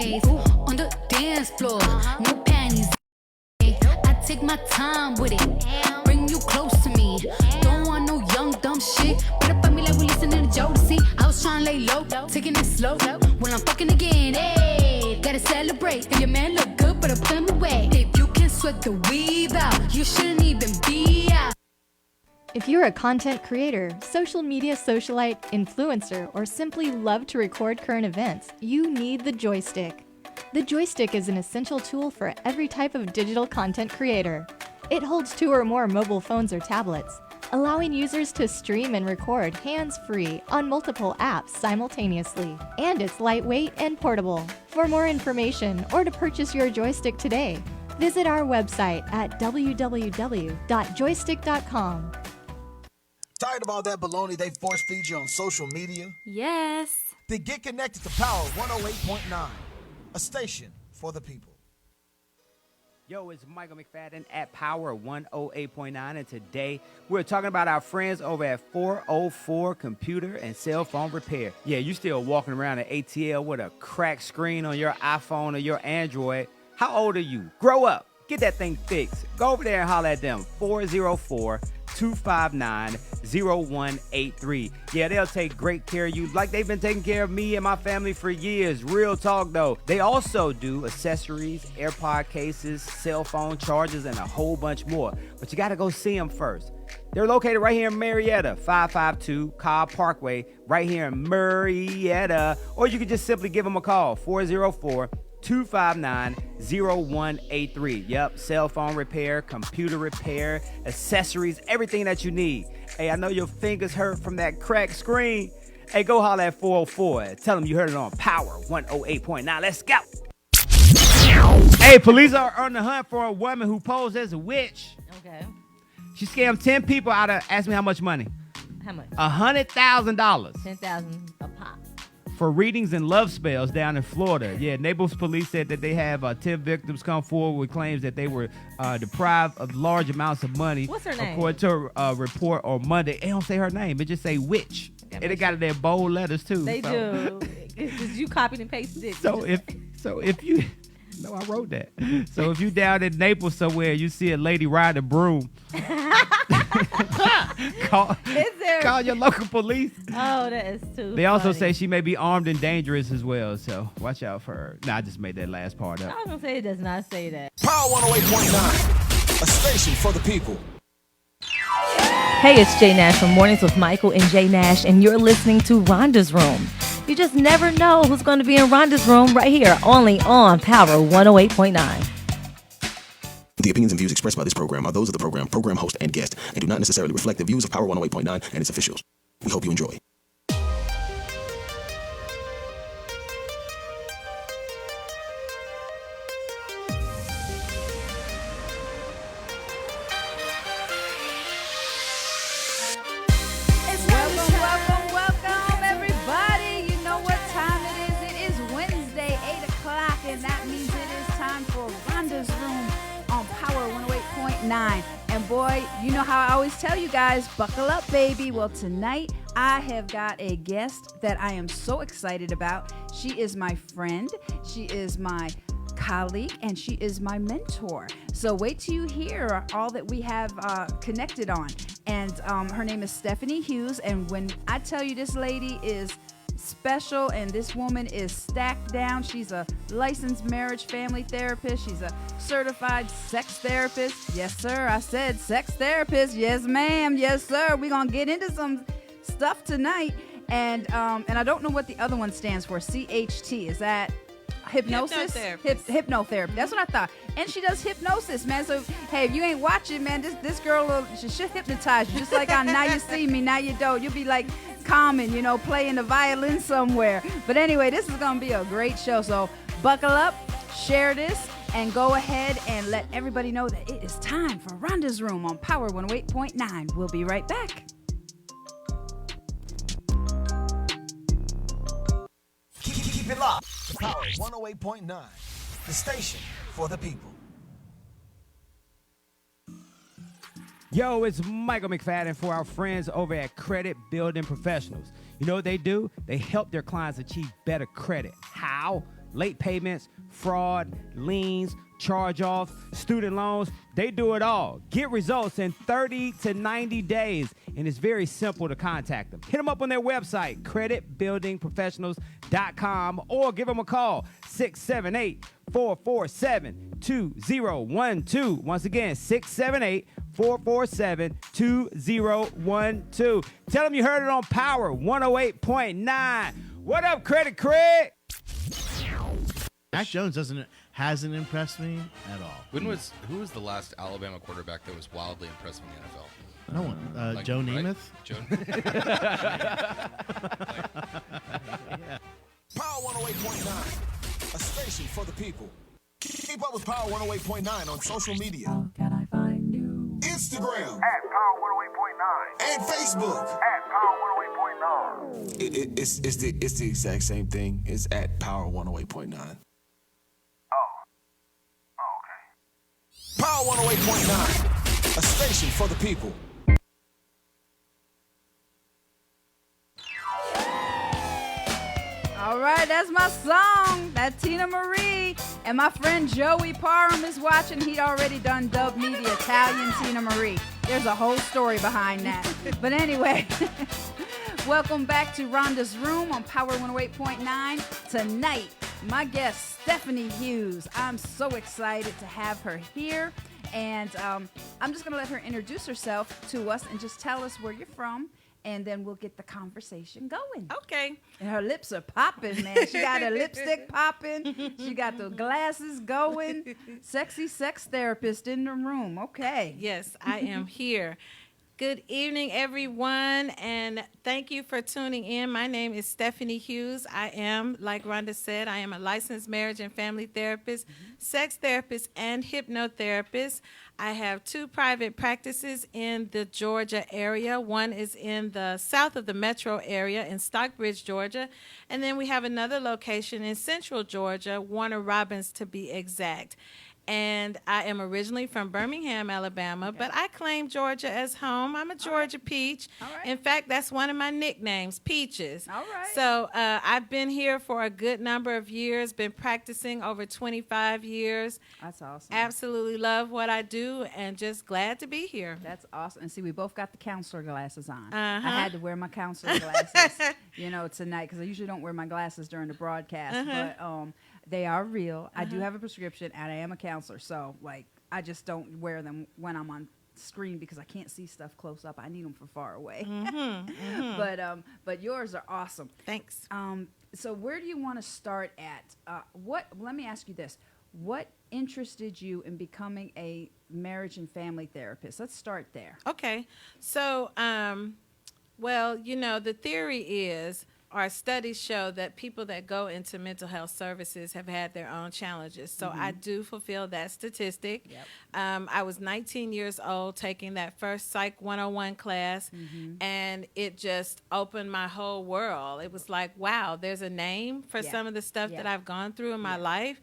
ways on the dance floor. No panties. I take my time with it. Bring you close to me. Don't want no young dumb shit. Better fuck me like we listening to Jodeci. I was trying to lay low, taking it slow. When I'm fucking again, hey, gotta celebrate. If your man look good, but put him away. If you can sweat the weave out, you shouldn't even be out. If you're a content creator, social media socialite, influencer, or simply love to record current events, you need the joystick. The joystick is an essential tool for every type of digital content creator. It holds 2 or more mobile phones or tablets, allowing users to stream and record hands-free on multiple apps simultaneously. And it's lightweight and portable. For more information or to purchase your joystick today, visit our website at www.joystick.com. Tired of all that baloney they force feed you on social media? Yes. Then get connected to Power 108.9, a station for the people. Yo, it's Michael McFadden at Power 108.9, and today we're talking about our friends over at 404 Computer and Cell Phone Repair. Yeah, you still walking around at ATL with a cracked screen on your iPhone or your Android. How old are you? Grow up. Get that thing fixed. Go over there and holler at them, 404-259-0183. Yeah, they'll take great care of you like they've been taking care of me and my family for years. Real talk, though. They also do accessories, AirPod cases, cell phone chargers, and a whole bunch more. But you got to go see them first. They're located right here in Marietta, 552 Cobb Parkway, right here in Marietta. Or you can just simply give them a call, 404-259-0183. Yep, cell phone repair, computer repair, accessories, everything that you need. Hey, I know your fingers hurt from that cracked screen. Hey, go holler at 404. Tell them you heard it on Power 108.9. Let's go. Hey, police are on the hunt for a woman who posed as a witch. Okay. She scammed 10 people out of, ask me how much money? How much? $100,000. $10,000 a pop. For readings and love spells down in Florida. Yeah, Naples police said that they have 10 victims come forward with claims that they were deprived of large amounts of money. What's her name? According to a report on Monday. It don't say her name. It just say witch. And it got it in bold letters, too. They do. Because you copied and pasted it. So if you... No, I wrote that. So if you down in Naples somewhere, you see a lady riding a broom. call your local police. Oh, that is too They also funny. say she may be armed and dangerous as well, so watch out for her. Nah, I just made that last part up. I was going to say it does not say that. Power 108.9, a station for the people. Hey, it's Jay Nash from Mornings with Michael and Jay Nash, and you're listening to Rhonda's Room. You just never know who's going to be in Rhonda's Room right here, only on Power 108.9. The opinions and views expressed by this program are those of the program host, and guest, and do not necessarily reflect the views of Power 108.9 and its officials. We hope you enjoy. Welcome, everybody. You know what time it is. It is Wednesday, 8 o'clock, and that means it is time for Rhonda's Room on Power 108.9. And boy, you know how I always tell you guys, buckle up, baby. Well, tonight I have got a guest that I am so excited about. She is my friend. She is my colleague, and she is my mentor. So wait till you hear all that we have connected on. And her name is Stefanie Hughes. And when I tell you this lady is special and this woman is stacked down, she's a licensed marriage family therapist. She's a certified sex therapist. Yes, sir. I said sex therapist. Yes, ma'am. Yes, sir. We're going to get into some stuff tonight. And I don't know what the other one stands for. CHT. Is that hypnosis? Hypnotherapy. That's what I thought. And she does hypnosis, man. So, hey, if you ain't watching, man, this girl should hypnotize you. Just like on Now You See Me, Now You Don't. You'll be like Carmen, playing the violin somewhere. But anyway, this is going to be a great show. So buckle up, share this, and go ahead and let everybody know that it is time for Rhonda's Room on Power 108.9. We'll be right back. Keep it locked. Power 108.9, the station for the people. Yo, it's Michael McFadden for our friends over at Credit Building Professionals. You know what they do? They help their clients achieve better credit. How? late payments, fraud, liens, charge-offs, student loans. They do it all. Get results in 30 to 90 days, and it's very simple to contact them. Hit them up on their website, creditbuildingprofessionals.com, or give them a call, 678-447-2012. Once again, 678-447-2012. Tell them you heard it on Power 108.9. What up, Credit Craig? Mac Jones hasn't impressed me at all. Who was the last Alabama quarterback that was wildly impressive in the NFL? No one. Joe Namath? Joe. Power 108.9, a station for the people. Keep up with Power 108.9 on social media. Can I find you? Instagram at Power 108.9 and Facebook at Power 108.9. It's the exact same thing. It's at Power 108.9. Power 108.9, a station for the people. All right, that's my song. That's Tina Marie. And my friend Joey Parham is watching. He'd already done dubbed me the Italian Tina Marie. There's a whole story behind that. But anyway, welcome back to Rhonda's Room on Power 108.9. Tonight, my guest, Stefanie Hughes. I'm so excited to have her here. And I'm just going to let her introduce herself to us and just tell us where you're from. And then we'll get the conversation going. Okay. And her lips are popping, man. She got her lipstick popping. She got the glasses going. Sexy sex therapist in the room. Okay. Yes, I am here. Good evening, everyone, and thank you for tuning in. My name is Stefanie Hughes. I am, like Rhonda said, I am a licensed marriage and family therapist, sex therapist, and hypnotherapist. I have 2 private practices in the Georgia area. One is in the south of the metro area in Stockbridge, Georgia, and then we have another location in central Georgia, Warner Robins to be exact. And I am originally from Birmingham, Alabama, but I claim Georgia as home. I'm a Georgia peach. All right. In fact, that's one of my nicknames, Peaches. All right. So I've been here for a good number of years, been practicing over 25 years. That's awesome. Absolutely love what I do and just glad to be here. That's awesome. And see, we both got the counselor glasses on. Uh-huh. I had to wear my counselor glasses, tonight because I usually don't wear my glasses during the broadcast. But they are real. I do have a prescription, and I am a counselor. So, I just don't wear them when I'm on screen because I can't see stuff close up. I need them for far away. But yours are awesome. Thanks. So where do you want to start at? Let me ask you this. What interested you in becoming a marriage and family therapist? Let's start there. Okay. So, the theory is, our studies show that people that go into mental health services have had their own challenges. So I do fulfill that statistic. Yep. I was 19 years old taking that first Psych 101 class, and it just opened my whole world. It was like, wow, there's a name for some of the stuff that I've gone through in my life.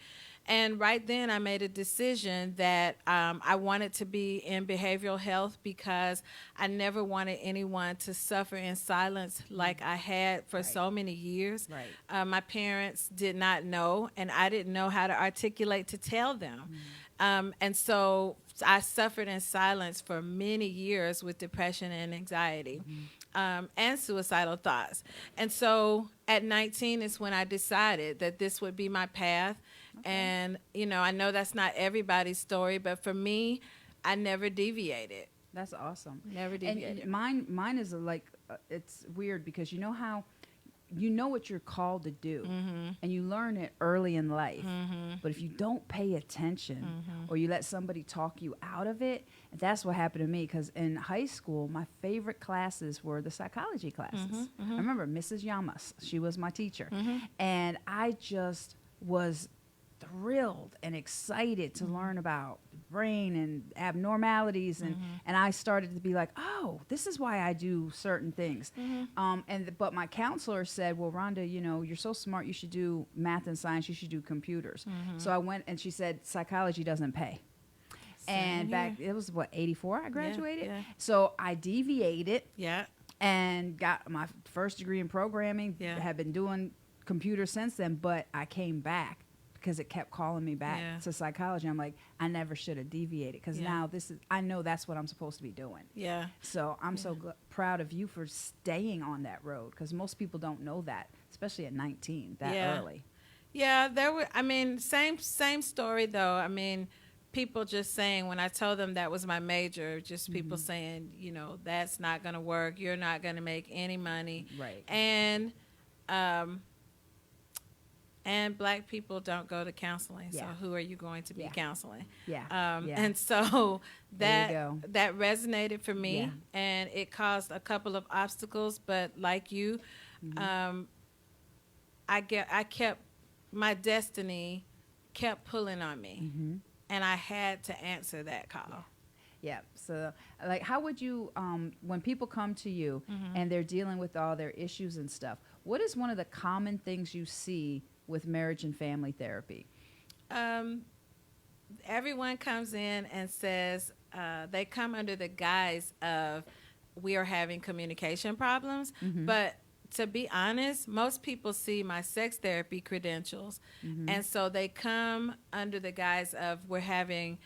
And right then I made a decision that I wanted to be in behavioral health because I never wanted anyone to suffer in silence like I had for so many years. Right. My parents did not know, and I didn't know how to articulate to tell them. And so I suffered in silence for many years with depression and anxiety. And suicidal thoughts. And so at 19 is when I decided that this would be my path. Okay. And, I know that's not everybody's story, but for me, I never deviated. That's awesome. Never deviated. And mine is it's weird because you know how what you're called to do, and you learn it early in life. But if you don't pay attention or you let somebody talk you out of it, that's what happened to me. Because in high school, my favorite classes were the psychology classes. I remember Mrs. Yamas. She was my teacher. And I just was thrilled and excited to learn about the brain and abnormalities, and I started to be like, oh, this is why I do certain things. But my counselor said, well, Rhonda, you're so smart, you should do math and science, you should do computers. So I went, and she said psychology doesn't pay. And back, it was 84 I graduated. Yeah. So I deviated. Yeah. And got my first degree in programming. Yeah. Have been doing computers since then, but I came back because it kept calling me back to psychology. I'm like, I never should have deviated, because now I know that's what I'm supposed to be doing. Yeah. So I'm so proud of you for staying on that road, because most people don't know that, especially at 19, that early. Yeah, same story though. People just saying, when I told them that was my major, just people saying, that's not going to work. You're not going to make any money. Right. And black people don't go to counseling. Yeah. So who are you going to be counseling? Yeah. And so that resonated for me, Yeah. and it caused a couple of obstacles. But like you, I kept, my destiny kept pulling on me. And I had to answer that call. Yeah. So, like, how would you, when people come to you and they're dealing with all their issues and stuff, what is one of the common things you see with marriage and family therapy? Everyone comes in and says, they come under the guise of, we are having communication problems, but to be honest, most people see my sex therapy credentials, and so they come under the guise of, we're having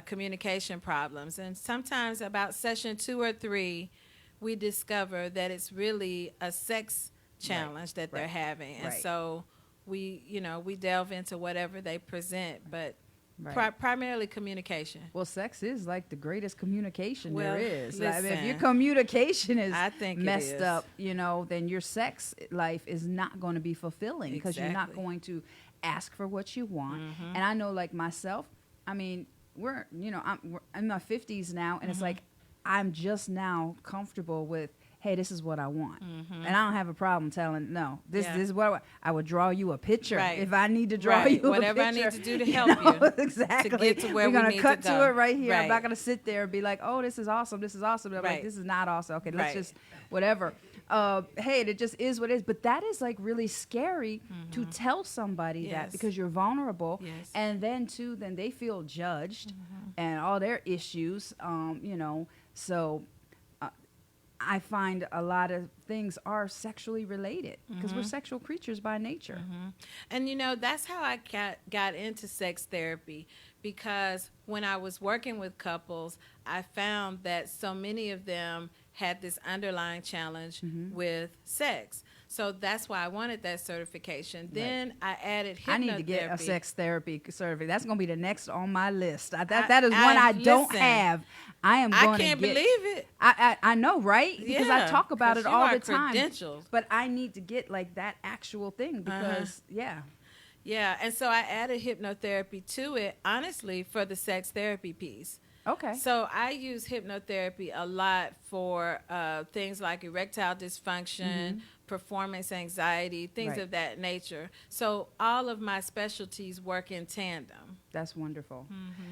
communication problems. And sometimes about session 2 or 3, we discover that it's really a sex challenge that they're having. And so we delve into whatever they present, but primarily communication. Well, sex is like the greatest communication there is. Listen, if your communication is I think messed up, then your sex life is not going to be fulfilling, because you're not going to ask for what you want. And I know, like myself, we're I'm in my 50s now, and it's like I'm just now comfortable with, hey, this is what I want. And I don't have a problem telling, this is what I would draw you a picture if I need to draw you whatever a picture. I need to do to help you. Exactly. To get to where we're we need cut to go. it right here. I'm Right. not going to sit there and be like, oh, this is awesome. This is awesome. I'm like, this is not awesome. Okay, let's just whatever. Hey, it just is what it is. But that is like really scary to tell somebody that, because you're vulnerable. Yes. And then too, then they feel judged and all their issues, so I find a lot of things are sexually related, because we're sexual creatures by nature. And that's how I got into sex therapy, because when I was working with couples, I found that so many of them had this underlying challenge with sex. So that's why I wanted that certification. Then I added hypnotherapy. I need to get a sex therapy certificate. That's going to be the next on my list. That is one I don't have. I can't believe it. I know, right? Because I talk about it all the time. Credentials. But I need to get like that actual thing, because Yeah, and so I added hypnotherapy to it, honestly, for the sex therapy piece. Okay. So I use hypnotherapy a lot for things like erectile dysfunction, performance anxiety, things of that nature. So all of my specialties work in tandem. That's wonderful.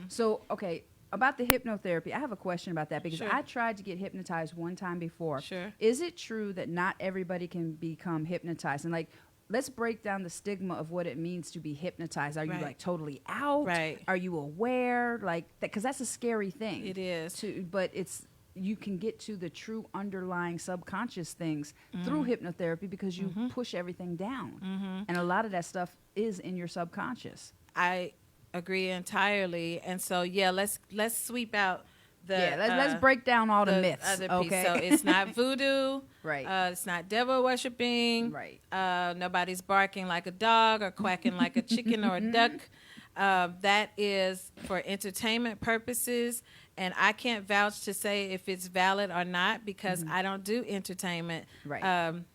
So, okay, about the hypnotherapy, I have a question about that, because I tried to get hypnotized one time before. Is it true that not everybody can become hypnotized? And like, let's break down the stigma of what it means to be hypnotized. Are you like totally out? Are you aware? Like that, because that's a scary thing. It is. But you can get to the true underlying subconscious things through hypnotherapy, because you push everything down. And a lot of that stuff is in your subconscious. I agree entirely. And so, let's sweep out let's break down all the myths. Other piece. Okay. So it's not voodoo. It's not devil worshiping. Nobody's barking like a dog or quacking like a chicken or a duck. That is for entertainment purposes, and I can't vouch to say if it's valid or not, because I don't do entertainment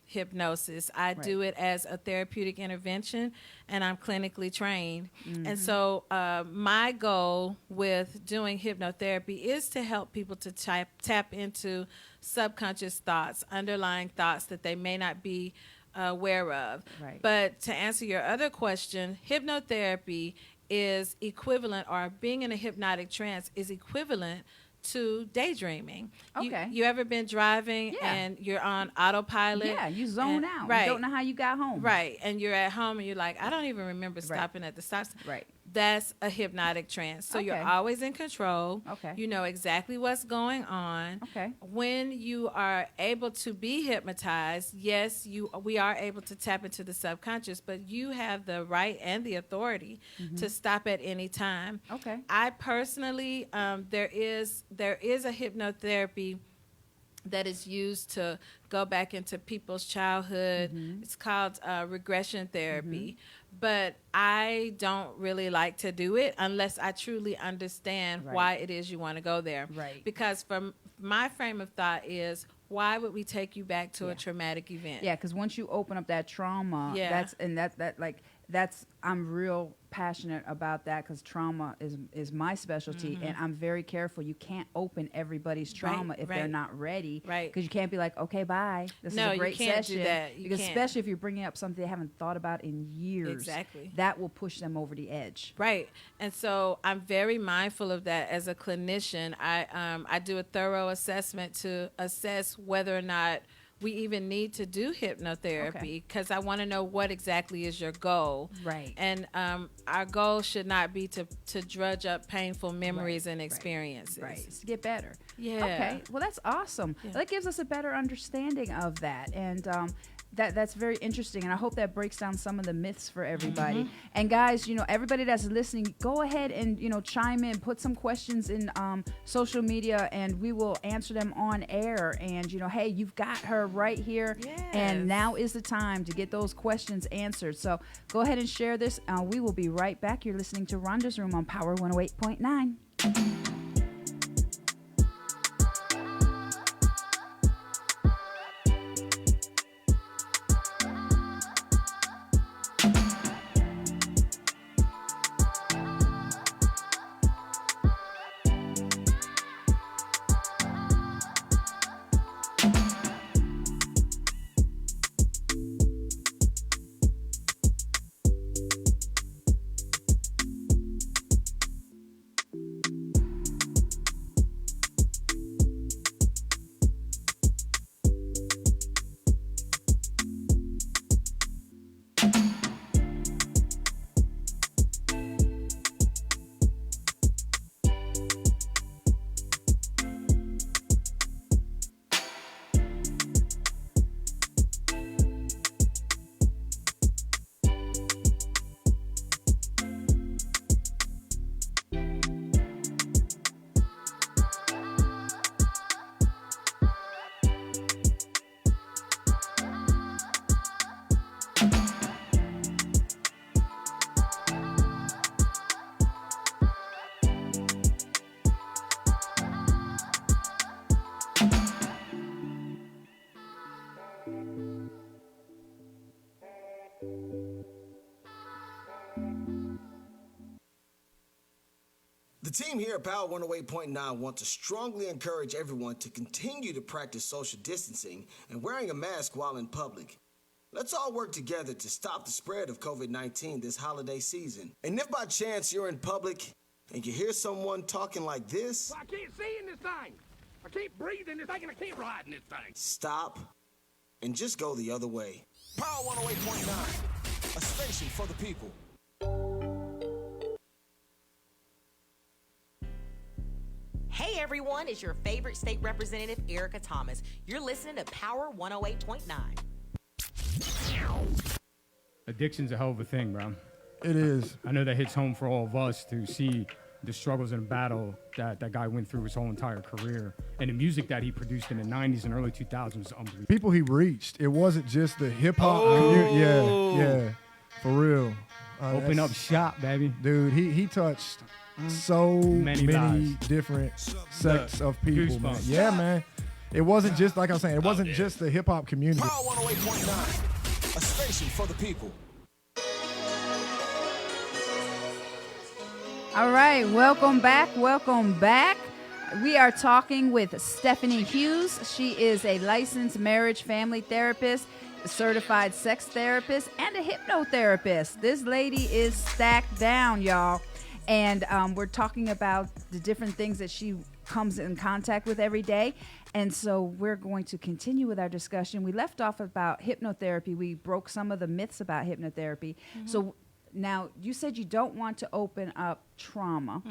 hypnosis. I do it as a therapeutic intervention, and I'm clinically trained. And so my goal with doing hypnotherapy is to help people to tap into subconscious thoughts, underlying thoughts that they may not be aware of. But to answer your other question, hypnotherapy is equivalent, or being in a hypnotic trance is equivalent to daydreaming. Okay. You ever been driving Yeah. and you're on autopilot? Yeah, you zone out. Right. You don't know how you got home. Right. And you're at home and you're like, I don't even remember stopping at the stop sign. Right. That's a hypnotic trance. So you're Okay. always in control. Okay. You know exactly what's going on. Okay. When you are able to be hypnotized, yes, we are able to tap into the subconscious, but you have the right and the authority to stop at any time. Okay. I personally, there is a hypnotherapy that is used to go back into people's childhood. It's called regression therapy. But I don't really like to do it unless I truly understand why it is you want to go there. Right. Because from my frame of thought is, why would we take you back to a traumatic event? Yeah, because once you open up that trauma, I'm real passionate about that because trauma is my specialty, and I'm very careful. You can't open everybody's trauma if they're not ready, Right. Because you can't be like, okay, bye. This No, is a you great can't do session. that. You Because can't. especially if you're bringing up something they haven't thought about in years, Exactly. that will push them over the edge. Right. And so I'm very mindful of that as a clinician. I do a thorough assessment to assess whether or not we even need to do hypnotherapy because I want to know what exactly is your goal. Right. And our goal should not be to drudge up painful memories and experiences. Right. It's to get better. Yeah. Okay. Well, that's awesome. Yeah. That gives us a better understanding of that. And that's very interesting. And I hope that breaks down some of the myths for everybody. And guys, everybody that's listening, go ahead and, chime in, put some questions in social media, and we will answer them on air. And, hey, you've got her right here. Yes. And now is the time to get those questions answered. So go ahead and share this. We will be right back. You're listening to Rhonda's Room on Power 108.9. The team here at Power 108.9 want to strongly encourage everyone to continue to practice social distancing and wearing a mask while in public. Let's all work together to stop the spread of COVID-19 this holiday season. And if by chance you're in public and you hear someone talking like this, I can't see in this thing. I can't breathe in this thing, and I can't ride in this thing. stop and just go the other way. Power 108.9, a station for the people. Hey everyone, it's your favorite state representative, Erica Thomas. You're listening to Power 108.9. Addiction's a hell of a thing, bro. It is. I know that hits home for all of us to see the struggles and battle that guy went through his whole entire career. And the music that he produced in the 90s and early 2000s was unbelievable. People he reached, it wasn't just the hip-hop community. Yeah, for real. Open up shop, baby. Dude, he touched so many different sects of people, man. Yeah, man. It wasn't just, like I was saying, it wasn't just the hip-hop community. Power 108.9, a station for the people. All right, welcome back. Welcome back. We are talking with Stefanie Hughes. She is a licensed marriage family therapist, a certified sex therapist, and a hypnotherapist. This lady is stacked down, y'all. And we're talking about the different things that she comes in contact with every day. And so we're going to continue with our discussion. We left off about hypnotherapy. We broke some of the myths about hypnotherapy. So now you said you don't want to open up trauma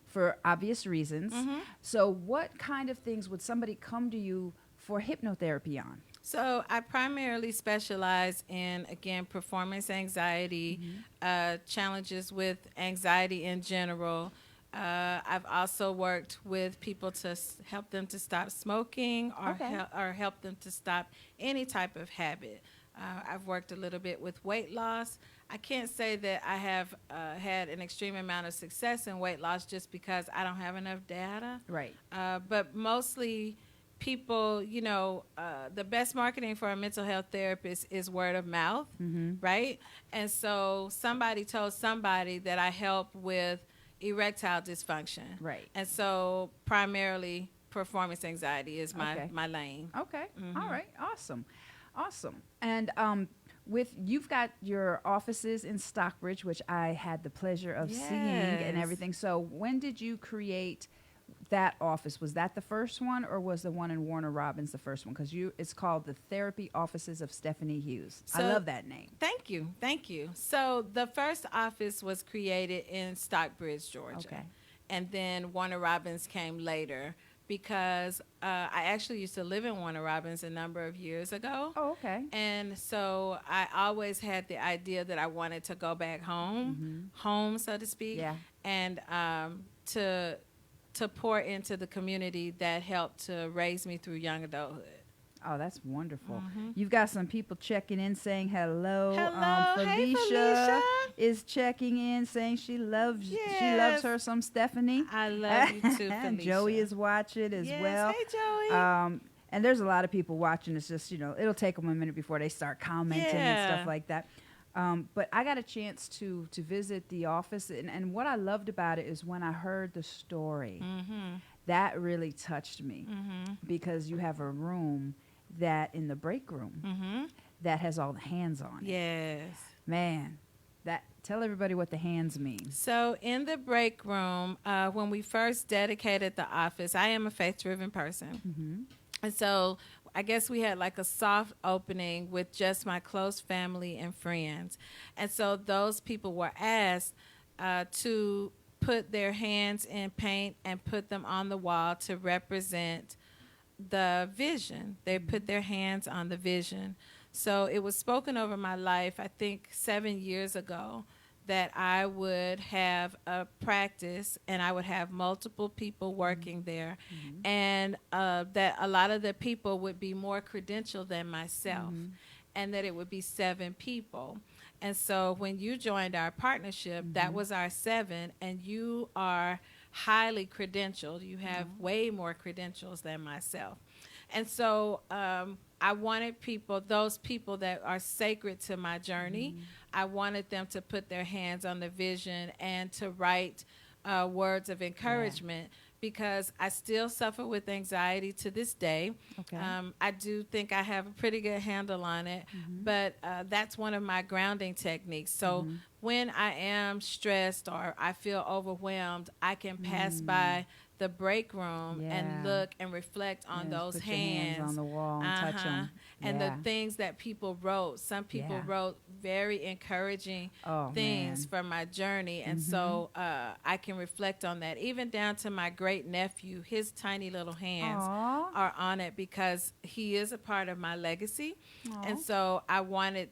for obvious reasons. So what kind of things would somebody come to you for hypnotherapy on? So I primarily specialize in, again, performance anxiety, challenges with anxiety in general. I've also worked with people to help them to stop smoking or, or help them to stop any type of habit. I've worked a little bit with weight loss. I can't say that I have had an extreme amount of success in weight loss just because I don't have enough data. Right. But mostly people, you know, the best marketing for a mental health therapist is word of mouth, right? And so somebody told somebody that I help with erectile dysfunction. Right. And so primarily performance anxiety is my lane. Okay. All right. Awesome. And you've got your offices in Stockbridge, which I had the pleasure of seeing and everything. So when did you create that office? Was that the first one, or was the one in Warner Robins the first one? Because it's called the Therapy Offices of Stefanie Hughes. I love that name. Thank you. So the first office was created in Stockbridge, Georgia. Okay. And then Warner Robins came later because I actually used to live in Warner Robins a number of years ago. Oh, okay. And so I always had the idea that I wanted to go back home, so to speak, and to pour into the community that helped to raise me through young adulthood. Oh, that's wonderful. You've got some people checking in saying hello. Hey, Felicia is checking in saying she loves her some Stefanie. I love you too, Felicia. Joey is watching as well. Hey, Joey. And there's a lot of people watching. It's just, it'll take them a minute before they start commenting and stuff like that. But I got a chance to visit the office, and what I loved about it is when I heard the story, that really touched me because you have a room that in the break room that has all the hands on it. Yes. Man, tell everybody what the hands mean. So in the break room, when we first dedicated the office, I am a faith-driven person. And so I guess we had like a soft opening with just my close family and friends. And so those people were asked to put their hands in paint and put them on the wall to represent the vision. They put their hands on the vision. So it was spoken over my life, I think 7 years ago, that I would have a practice and I would have multiple people working there, and that a lot of the people would be more credentialed than myself, and that it would be 7 people. And so when you joined our partnership, that was our 7, and you are highly credentialed. You have way more credentials than myself. And so I wanted those people that are sacred to my journey, I wanted them to put their hands on the vision and to write words of encouragement, because I still suffer with anxiety to this day. Okay. I do think I have a pretty good handle on it, but that's one of my grounding techniques. So when I am stressed or I feel overwhelmed, I can pass by the break room and look and reflect on those put your hands on the wall and touch them. And the things that people wrote. Some people wrote very encouraging things from my journey. And so I can reflect on that. Even down to my great nephew, his tiny little hands are on it because he is a part of my legacy. And so I wanted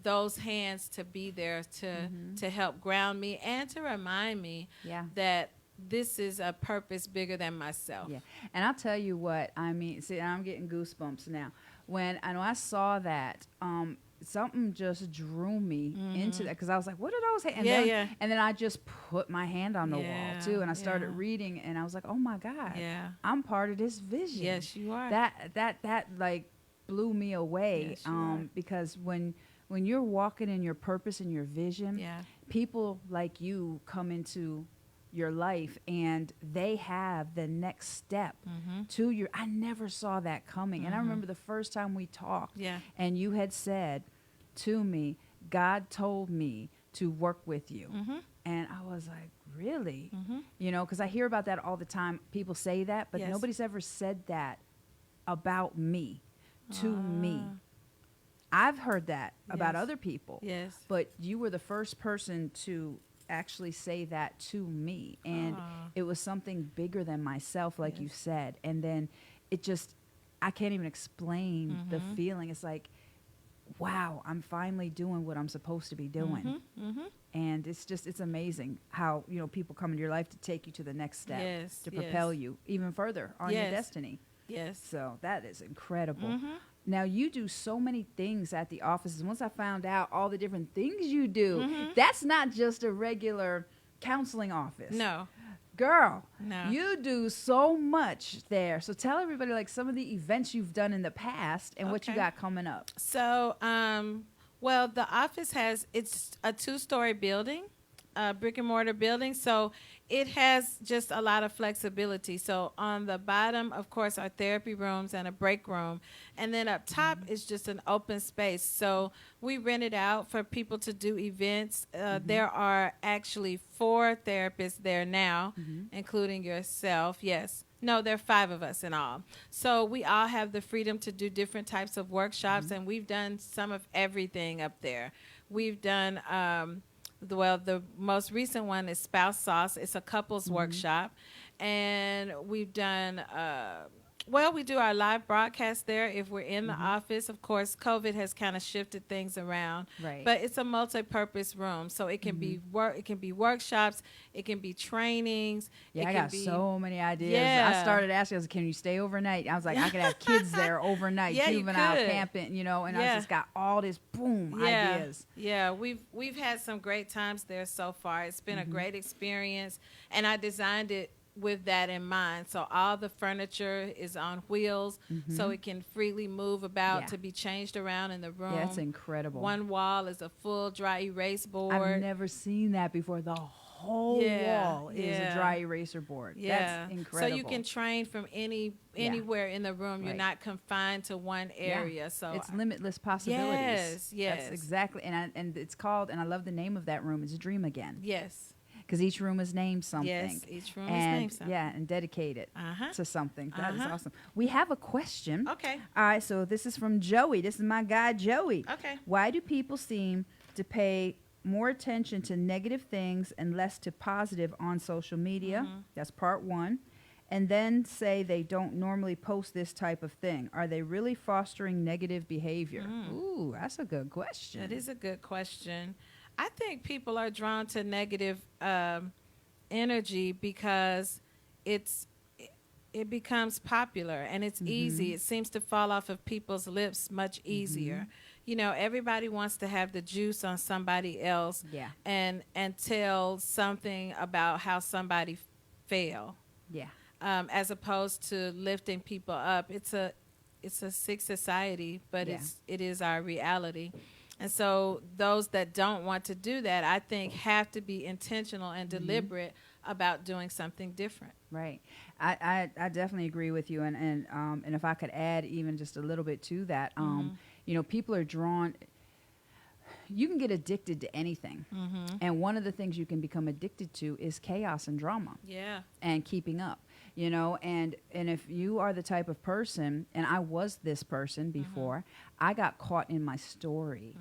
those hands to be there to help ground me and to remind me that this is a purpose bigger than myself. Yeah, and I'll tell you what, I mean, see, I'm getting goosebumps now. When I saw that, something just drew me into that, because I was like, what are those hands? And then I just put my hand on the wall, too, and I started reading, and I was like, oh, my God, I'm part of this vision. Yes, you are. That like, blew me away, because when you're walking in your purpose and your vision, people like you come into your life and they have the next step to your. I never saw that coming. And I remember the first time we talked and you had said to me, God told me to work with you. And I was like, really? You know, because I hear about that all the time. People say that, but nobody's ever said that about me, to me. I've heard that about other people. Yes. But you were the first person to actually say that to me. And it was something bigger than myself, like you said. And then it just, I can't even explain the feeling. It's like, wow, I'm finally doing what I'm supposed to be doing. And it's just, it's amazing how, you know, people come into your life to take you to the next step, to propel you even further on your destiny. Yes. So that is incredible. Now, you do so many things at the offices. Once I found out all the different things you do, that's not just a regular counseling office. No. Girl, No. you do so much there. So tell everybody, like, some of the events you've done in the past and what you got coming up. So, well, the office it's a 2-story building, a brick and mortar building. So it has just a lot of flexibility. So on the bottom, of course, are therapy rooms and a break room. And then up top is just an open space. So we rent it out for people to do events. There are actually 4 therapists there now, including yourself. Yes. No, there are 5 of us in all. So we all have the freedom to do different types of workshops, and we've done some of everything up there. We've done, the most recent one is Spouse Sauce. It's a couples workshop. And we've done, we do our live broadcast there if we're in the office. Of course, COVID has kind of shifted things around. Right. But it's a multi-purpose room. So it can be it can be workshops, it can be trainings. Yeah, I got so many ideas. Yeah. I started asking, I was like, can you stay overnight? I was like, I could have kids there overnight, juvenile camping, you know, and I just got all this ideas. Yeah, we've had some great times there so far. It's been a great experience, and I designed it with that in mind. So all the furniture is on wheels, so it can freely move about to be changed around in the room. Yeah, that's incredible. One wall is a full dry erase board. I've never seen that before. The whole wall is a dry eraser board. Yeah. That's incredible. So you can train from anywhere in the room. You're not confined to one area. So it's limitless possibilities. Yes. That's exactly. And it's called, and I love the name of that room, it's Dream Again. Yes. Because each room is named something. Yes, each room is named something. Yeah, and dedicated to something. That is awesome. We have a question. Okay. All right, so this is from Joey. This is my guy, Joey. Okay. Why do people seem to pay more attention to negative things and less to positive on social media? That's part 1. And then say they don't normally post this type of thing. Are they really fostering negative behavior? Ooh, that's a good question. That is a good question. I think people are drawn to negative energy because it becomes popular and it's easy. It seems to fall off of people's lips much easier. You know, everybody wants to have the juice on somebody else and tell something about how somebody failed. Yeah. As opposed to lifting people up. It's a sick society, but it is our reality. And so those that don't want to do that, I think, have to be intentional and deliberate about doing something different. Right. I definitely agree with you. And if I could add even just a little bit to that, you know, people are drawn. You can get addicted to anything. And one of the things you can become addicted to is chaos and drama. Yeah. And keeping up. You know, and if you are the type of person, and I was this person before, I got caught in my story.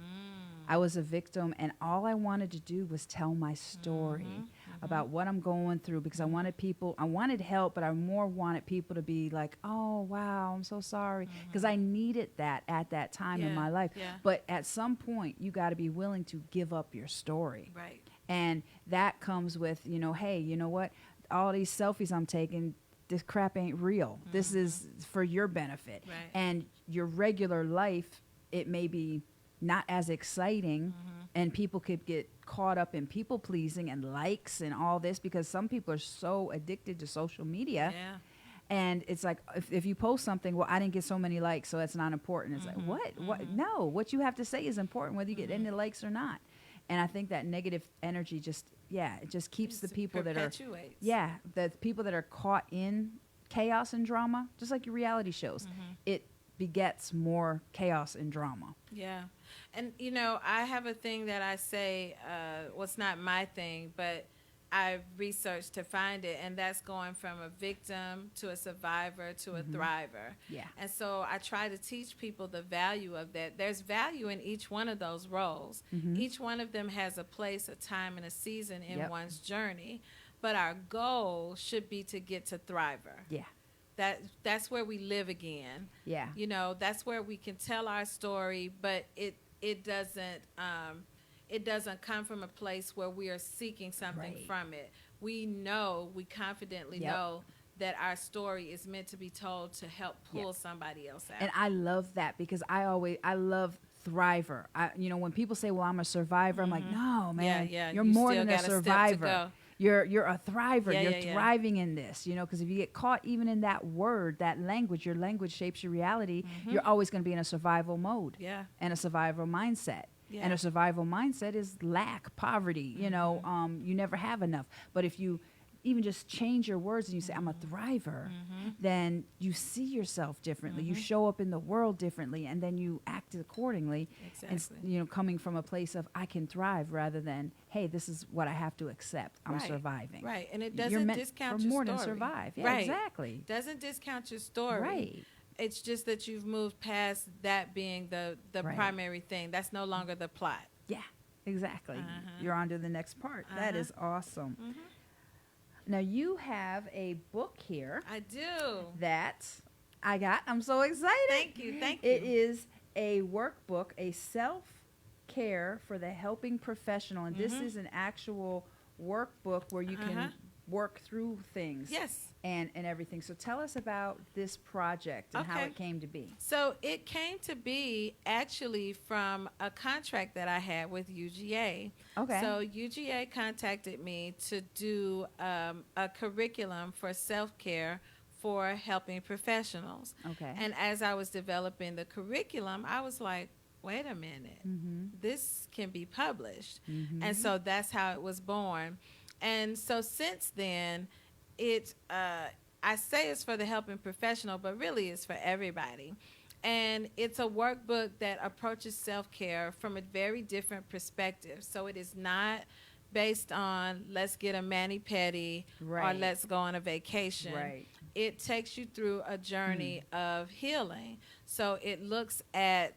I was a victim, and all I wanted to do was tell my story about what I'm going through, because I wanted help, but I more wanted people to be like, oh, wow, I'm so sorry, because I needed that at that time in my life. Yeah. But at some point, you got to be willing to give up your story. Right. And that comes with, you know, hey, you know what? All these selfies I'm taking, this crap ain't real. This is for your benefit. Right. And your regular life, it may be not as exciting, and people could get caught up in people pleasing and likes and all this, because some people are so addicted to social media. Yeah. And it's like, if you post something, well, I didn't get so many likes, so that's not important. It's like, what? No, what you have to say is important, whether you get any likes or not. And I think that negative energy it just keeps the people that are, the people that are caught in chaos and drama, just like your reality shows, it begets more chaos and drama. Yeah. And, you know, I have a thing that I say, it's not my thing, but I've researched to find it, and that's going from a victim to a survivor to a thriver. Yeah. And so I try to teach people the value of that. There's value in each one of those roles. Each one of them has a place, a time, and a season in one's journey. But our goal should be to get to thriver. Yeah. That's where we live again. Yeah. You know, that's where we can tell our story, but it doesn't come from a place where we are seeking something from it. We confidently know that our story is meant to be told to help pull somebody else out. And I love that because I love thriver. When people say, well, I'm a survivor, I'm like, no, man, you're more than a survivor. You're a thriver. You're thriving in this, because if you get caught even in that word, that language, your language shapes your reality. You're always going to be in a survival mode and a survival mindset. Yeah. And a survival mindset is lack, poverty, you never have enough. But if you even just change your words and you say, I'm a thriver, then you see yourself differently. You show up in the world differently, and then you act accordingly. Exactly. And, coming from a place of I can thrive rather than, hey, this is what I have to accept. I'm surviving. Right. And it doesn't discount your more story. Than survive. Yeah, right. Exactly. Doesn't discount your story. Right. It's just that you've moved past that being the primary thing. That's no longer the plot. Yeah, exactly. You're on to the next part. That is awesome. Now, you have a book here. I do. That I got. I'm so excited. Thank you. It is a workbook, a self-care for the helping professional. And this is an actual workbook where you can work through things. Yes. And everything. So tell us about this project and how it came to be. So it came to be actually from a contract that I had with UGA. Okay. So UGA contacted me to do a curriculum for self-care for helping professionals. Okay. And as I was developing the curriculum, I was like, wait a minute, this can be published. And so that's how it was born. And so since then, I say it's for the helping professional, but really it's for everybody. And it's a workbook that approaches self-care from a very different perspective. So it is not based on let's get a mani-pedi or let's go on a vacation. Right. It takes you through a journey of healing. So it looks at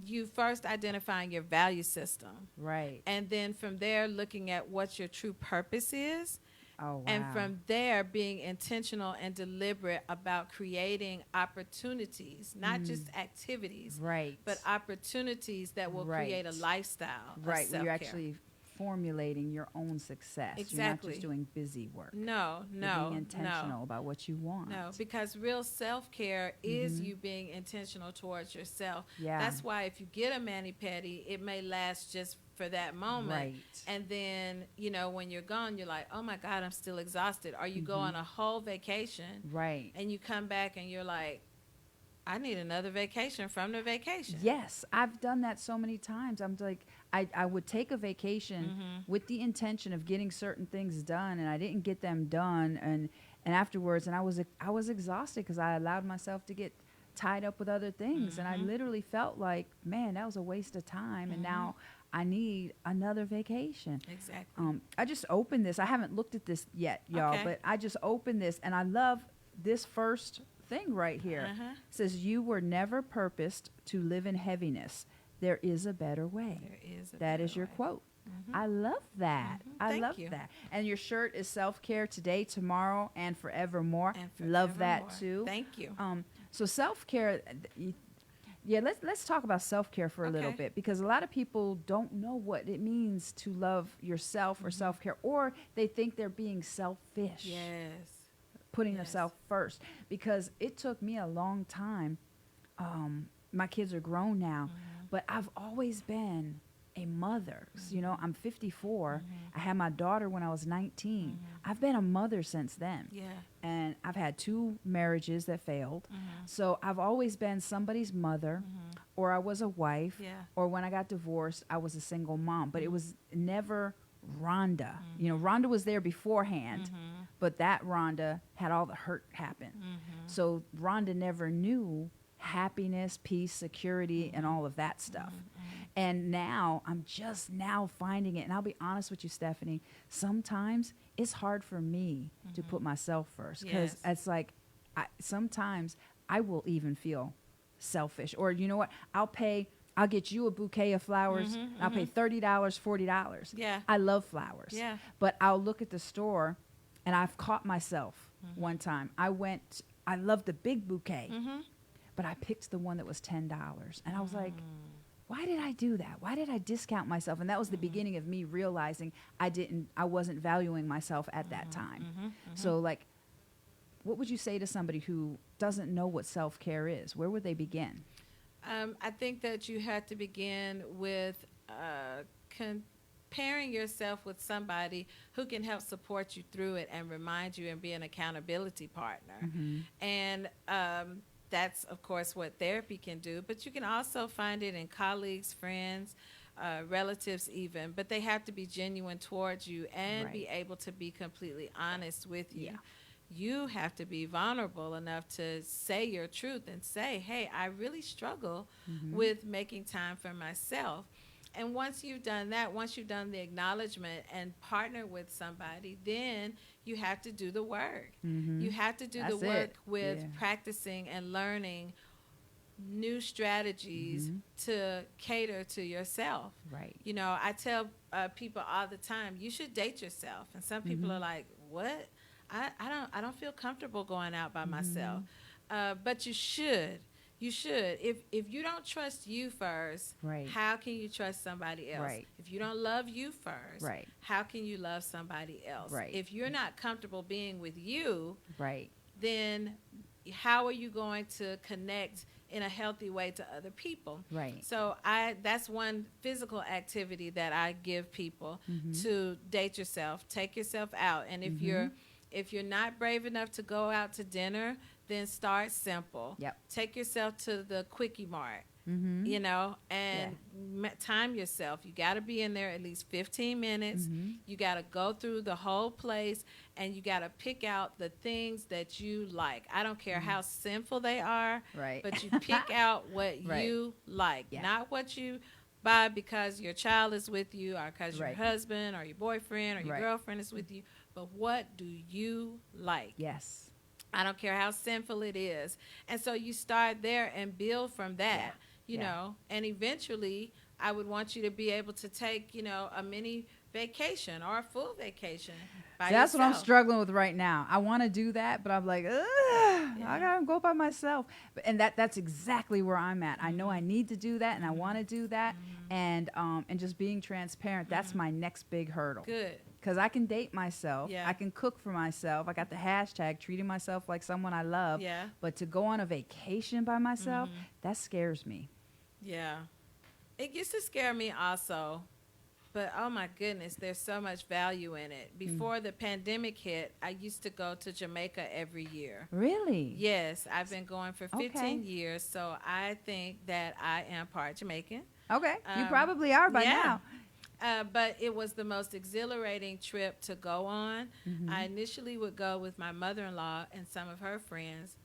you first identifying your value system. Right. And then from there, looking at what your true purpose is. Oh, wow. And from there, being intentional and deliberate about creating opportunities, not just activities, but opportunities that will create a lifestyle of self-care. You're actually formulating your own success. Exactly. You're not just doing busy work. No. You're being intentional about what you want. No, because real self-care is you being intentional towards yourself. Yeah. That's why if you get a mani-pedi, it may last just for that moment. Right. And then, when you're gone, you're like, oh my God, I'm still exhausted. Or you go on a whole vacation. Right. And you come back and you're like, I need another vacation from the vacation. Yes, I've done that so many times. I'm like, I would take a vacation with the intention of getting certain things done, and I didn't get them done, and afterwards, and I was exhausted because I allowed myself to get tied up with other things, and I literally felt like, man, that was a waste of time, and now I need another vacation. Exactly. I just opened this. I haven't looked at this yet, y'all, but I just opened this, and I love this first thing right here. It says, you were never purposed to live in heaviness. There is a better way. That is your quote. I love that. I love that. And your shirt is self-care today, tomorrow, and forevermore. Love that too. Thank you. So self-care, let's talk about self-care for a little bit, because a lot of people don't know what it means to love yourself or self-care, or they think they're being selfish. Yes. Putting themselves first, because it took me a long time. My kids are grown now, but I've always been a mother. I'm 54. I had my daughter when I was 19. I've been a mother since then. Yeah. And I've had 2 marriages that failed. So I've always been somebody's mother, or I was a wife, or when I got divorced, I was a single mom. But it was never Rhonda. Rhonda was there beforehand, but that Rhonda had all the hurt happen. So Rhonda never knew happiness, peace, security, and all of that stuff. And now I'm just now finding it. And I'll be honest with you, Stefanie, sometimes it's hard for me to put myself first, because it's like sometimes I will even feel selfish. Or you know what? I'll get you a bouquet of flowers. I'll pay $30, $40. Yeah. I love flowers. Yeah. But I'll look at the store, and I've caught myself one time. I loved the big bouquet, but I picked the one that was $10. And I was like, why did I do that? Why did I discount myself? And that was the beginning of me realizing I wasn't valuing myself at that time. So like, what would you say to somebody who doesn't know what self-care is? Where would they begin? I think that you have to begin with comparing yourself with somebody who can help support you through it and remind you and be an accountability partner. And that's, of course, what therapy can do. But you can also find it in colleagues, friends, relatives even. But they have to be genuine towards you and be able to be completely honest with you. Yeah. You have to be vulnerable enough to say your truth and say, hey, I really struggle with making time for myself. And once you've done that, once you've done the acknowledgement and partner with somebody, then you have to do the work. You have to do the work with practicing and learning new strategies to cater to yourself. Right. You know, I tell people all the time, you should date yourself. And some people are like, what? I don't feel comfortable going out by myself. But you should. You should. If you don't trust you first, how can you trust somebody else? If you don't love you first, how can you love somebody else? If you're not comfortable being with you, then how are you going to connect in a healthy way to other people? So that's one physical activity that I give people, to date yourself, take yourself out. And if you're not brave enough to go out to dinner, then start simple. Take yourself to the Quickie Mart, you know, and time yourself. You got to be in there at least 15 minutes. You got to go through the whole place, and you got to pick out the things that you like. I don't care how sinful they are, but you pick out what you like, not what you buy because your child is with you or because your husband or your boyfriend or your girlfriend is with you. But what do you like? Yes. I don't care how sinful it is. And so you start there and build from that, you know, and eventually I would want you to be able to take, you know, a mini vacation or a full vacation by That's yourself. what I'm struggling with right now. I want to do that, but I'm like, I got to go by myself. And that's exactly where I'm at. I know I need to do that, and I want to do that. And just being transparent, that's my next big hurdle. Good. Because I can date myself. I can cook for myself. I got the hashtag treating myself like someone I love. But to go on a vacation by myself, that scares me. Yeah. It used to scare me also. But, oh, my goodness, there's so much value in it. Before the pandemic hit, I used to go to Jamaica every year. Really? Yes. I've been going for 15 years, so I think that I am part Jamaican. Okay. You probably are by now. But it was the most exhilarating trip to go on. I initially would go with my mother-in-law and some of her friends.